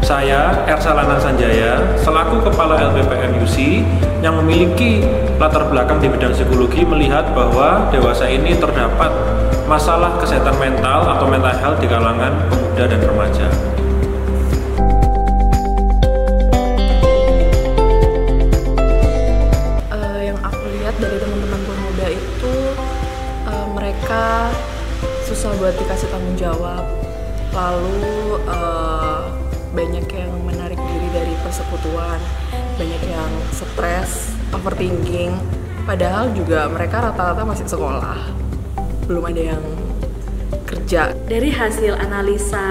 Saya, Ersalana Sanjaya, selaku Kepala LPPM UC yang memiliki latar belakang di bidang psikologi, melihat bahwa dewasa ini terdapat masalah kesehatan mental atau mental health di kalangan pemuda dan remaja. Yang aku lihat dari teman-teman pemuda itu, mereka susah buat dikasih tanggung jawab, lalu banyak yang menarik diri dari persekutuan, banyak yang stres, overthinking, padahal juga mereka rata-rata masih sekolah, belum ada yang kerja. Dari hasil analisa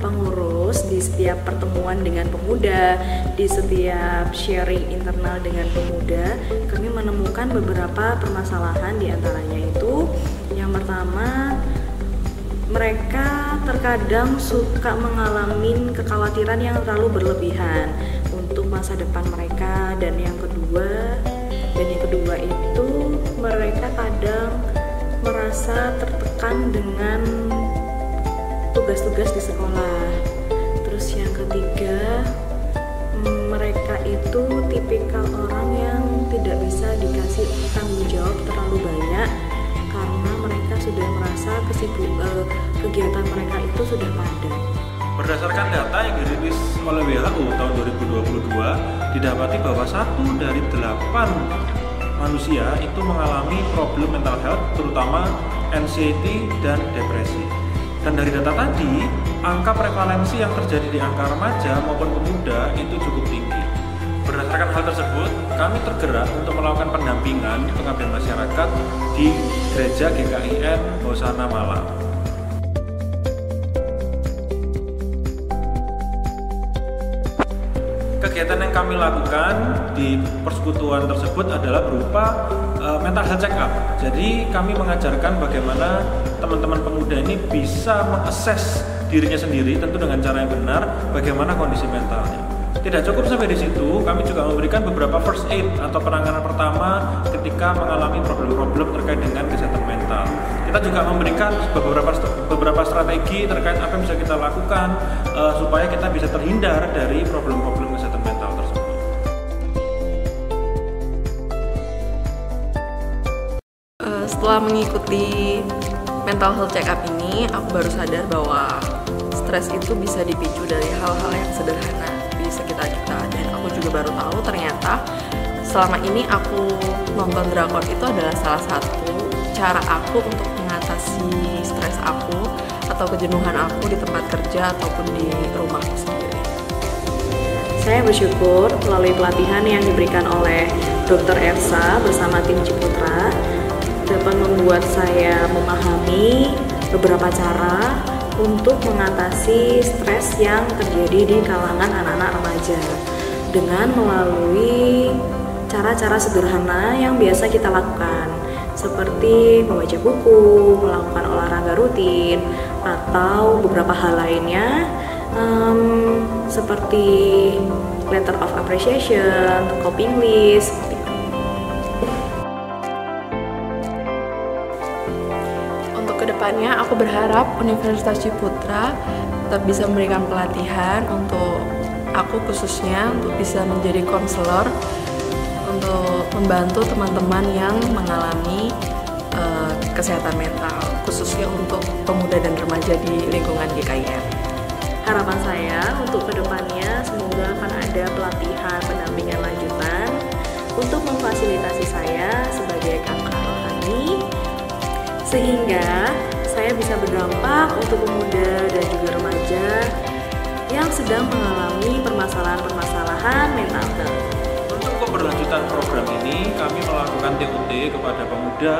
pengurus di setiap pertemuan dengan pemuda, di setiap sharing internal dengan pemuda, kami menemukan beberapa permasalahan. Di antaranya itu, yang pertama, mereka terkadang suka mengalami kekhawatiran yang terlalu berlebihan untuk masa depan mereka, dan yang kedua itu mereka kadang merasa tertekan dengan tugas-tugas di sekolah. Terus yang ketiga, mereka itu tipikal orang yang tidak bisa dikasih tanggung jawab terlalu banyak karena mereka sudah merasa kegiatan mereka itu sudah padat. Berdasarkan data yang dirilis oleh WHO tahun 2022, didapati bahwa 1 dari 8 manusia itu mengalami problem mental health, terutama anxiety dan depresi. Dan dari data tadi, angka prevalensi yang terjadi di angka remaja maupun pemuda itu cukup tinggi. Berdasarkan hal tersebut, kami tergerak untuk melakukan pendampingan pengabdian masyarakat di Gereja GKIN Hosana Malang. Kegiatan yang kami lakukan di persekutuan tersebut adalah berupa mental health check up. Jadi kami mengajarkan bagaimana teman-teman pemuda ini bisa mengakses dirinya sendiri, tentu dengan cara yang benar, bagaimana kondisi mentalnya. Tidak cukup sampai di situ, kami juga memberikan beberapa first aid atau penanganan pertama ketika mengalami problem-problem terkait dengan kesehatan mental. Kita juga memberikan beberapa strategi terkait apa yang bisa kita lakukan supaya kita bisa terhindar dari problem-problem kesehatan mental tersebut. Setelah mengikuti mental health check up ini, aku baru sadar bahwa stres itu bisa dipicu dari hal-hal yang sederhana di sekitar kita, dan aku juga baru tahu ternyata selama ini aku nonton drakor itu adalah salah satu cara aku untuk mengatasi stres aku atau kejenuhan aku di tempat kerja ataupun di rumahku sendiri. Saya bersyukur melalui pelatihan yang diberikan oleh Dr. Ersa bersama tim Ciputra dapat membuat saya memahami beberapa cara untuk mengatasi stres yang terjadi di kalangan anak-anak remaja dengan melalui cara-cara sederhana yang biasa kita lakukan, seperti membaca buku, melakukan olahraga rutin, atau beberapa hal lainnya seperti letter of appreciation, coping list. Kedepannya aku berharap Universitas Ciputra tetap bisa memberikan pelatihan untuk aku khususnya untuk bisa menjadi konselor untuk membantu teman-teman yang mengalami kesehatan mental, khususnya untuk pemuda dan remaja di lingkungan GKIN. Harapan saya untuk kedepannya semoga akan ada pelatihan pendampingan lanjutan untuk memfasilitasi saya sebagai kakak rohani, sehingga saya bisa berdampak untuk pemuda dan juga remaja yang sedang mengalami permasalahan-permasalahan mental health. Untuk keberlanjutan program ini, kami melakukan TUT kepada pemuda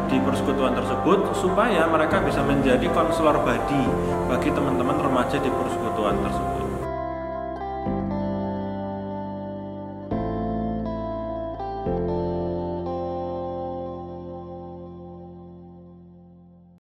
di persekutuan tersebut supaya mereka bisa menjadi konselor badi bagi teman-teman remaja di persekutuan tersebut.